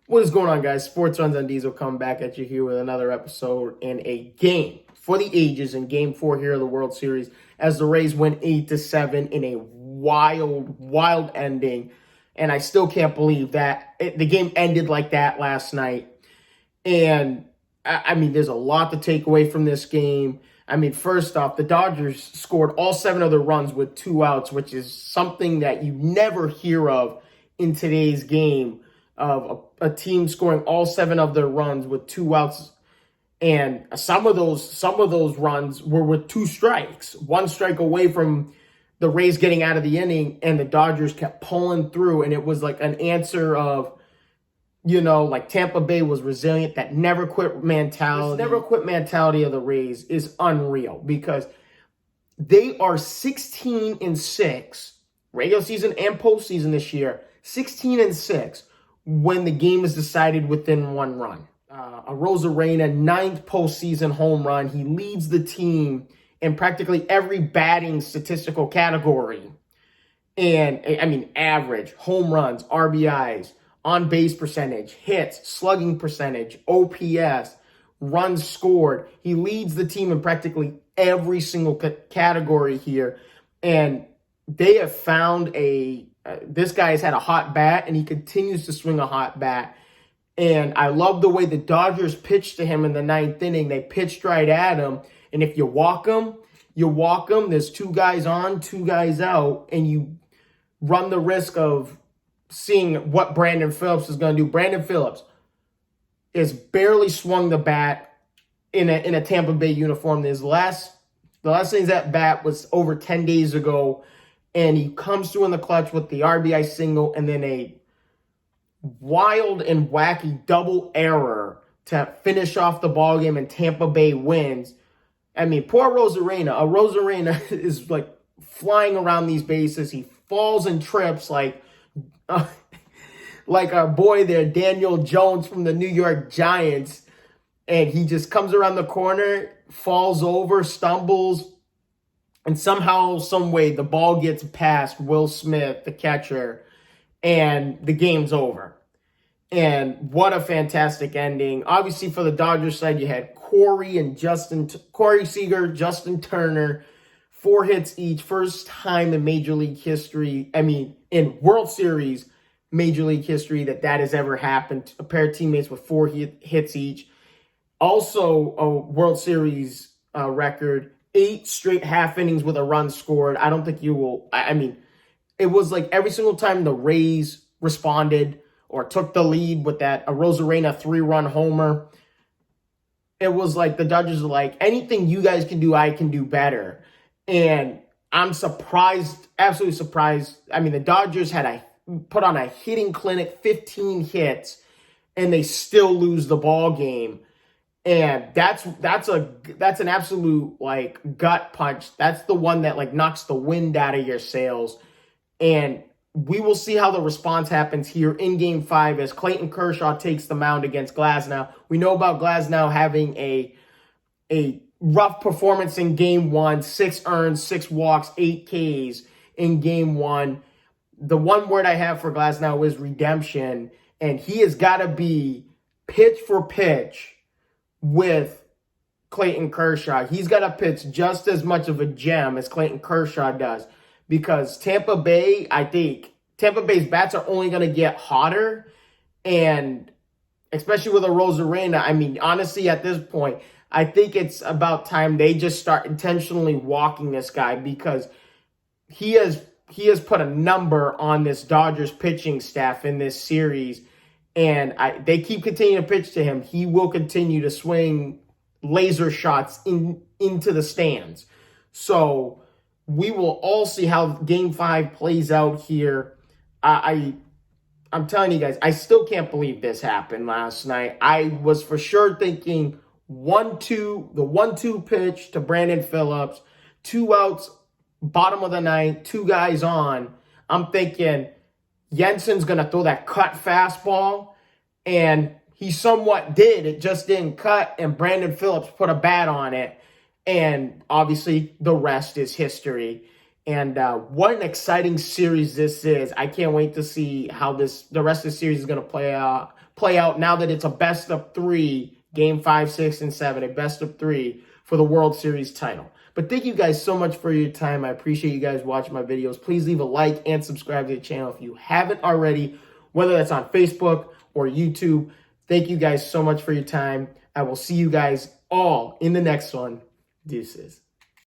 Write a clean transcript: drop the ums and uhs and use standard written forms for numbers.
What is going on, guys? Sports Runs on Diesel come back at you here with another episode and a game for the ages in Game 4 here of the World Series as the Rays win 8-7 in a wild ending. And I still can't believe that the game ended like that last night. And, I mean, there's a lot to take away from this game. I mean, first off, the Dodgers scored all 7 of their runs with 2 outs, which is something that you never hear of in today's game, of a team scoring all 7 of their runs with 2 outs. And some of those runs were with 2 strikes, 1 strike away from the Rays getting out of the inning, and the Dodgers kept pulling through. And it was like an answer of, like Tampa Bay was resilient. That never quit mentality. This never quit mentality of the Rays is unreal because they are 16-6, regular season and postseason this year, 16-6 when the game is decided within 1 run. Arozarena, 9th postseason home run. He leads the team in practically every batting statistical category. And, I mean, average, home runs, RBIs, on-base percentage, hits, slugging percentage, OPS, runs scored. He leads the team in practically every single category here. And they have found this guy has had a hot bat, and he continues to swing a hot bat. And I love the way the Dodgers pitched to him in the 9th inning. They pitched right at him. And if you walk him, there's 2 guys on, 2 guys out, and you run the risk of seeing what Brandon Phillips is going to do. Brandon Phillips is barely swung the bat in a Tampa Bay uniform. The last thing at bat was over 10 days ago, and he comes through in the clutch with the RBI single and then a wild and wacky double error to finish off the ballgame, and Tampa Bay wins. I mean, poor Arozarena. Arozarena is like flying around these bases. He falls and trips like our boy there, Daniel Jones from the New York Giants. And he just comes around the corner, falls over, stumbles, and somehow, some way, the ball gets past Will Smith, the catcher, and the game's over. And what a fantastic ending. Obviously, for the Dodgers side, you had Corey Seager, Justin Turner, 4 hits each. First time in Major League history, in World Series Major League history that has ever happened. A pair of teammates with 4 hits each. Also, a World Series record, 8 straight half innings with a run scored. I don't think you will. It was like every single time the Rays responded or took the lead with that Arozarena 3-run homer, it was like the Dodgers were like, anything you guys can do, I can do better. And I'm surprised, absolutely surprised. I mean, the Dodgers put on a hitting clinic, 15 hits, and they still lose the ball game. And that's an absolute like gut punch. That's the one that like knocks the wind out of your sails. And we will see how the response happens here in Game 5 as Clayton Kershaw takes the mound against Glasnow. We know about Glasnow having a rough performance in Game 1, 6 earned, 6 walks, 8 Ks in Game 1. The one word I have for Glasnow is redemption, and he has got to be pitch for pitch with Clayton Kershaw. He's got to pitch just as much of a gem as Clayton Kershaw does, because Tampa Bay, I think Tampa Bay's bats are only going to get hotter, and especially with Arozarena, honestly, at this point, I think it's about time they just start intentionally walking this guy, because he has put a number on this Dodgers pitching staff in this series, and they keep continuing to pitch to him. He will continue to swing laser shots into the stands. So we will all see how Game 5 plays out here. I'm telling you guys, I still can't believe this happened last night. I was for sure thinking the 1-2 pitch to Brandon Phillips, 2 outs, bottom of the 9th, 2 guys on. I'm thinking Jensen's going to throw that cut fastball, and he somewhat did. It just didn't cut, and Brandon Phillips put a bat on it, and obviously the rest is history. And what an exciting series this is. I can't wait to see how the rest of the series is going to play out now that it's a best of 3, game 5, 6, and 7, a best of 3 for the World Series title. But thank you guys so much for your time. I appreciate you guys watching my videos. Please leave a like and subscribe to the channel if you haven't already, whether that's on Facebook or YouTube. Thank you guys so much for your time. I will see you guys all in the next one. Deuces.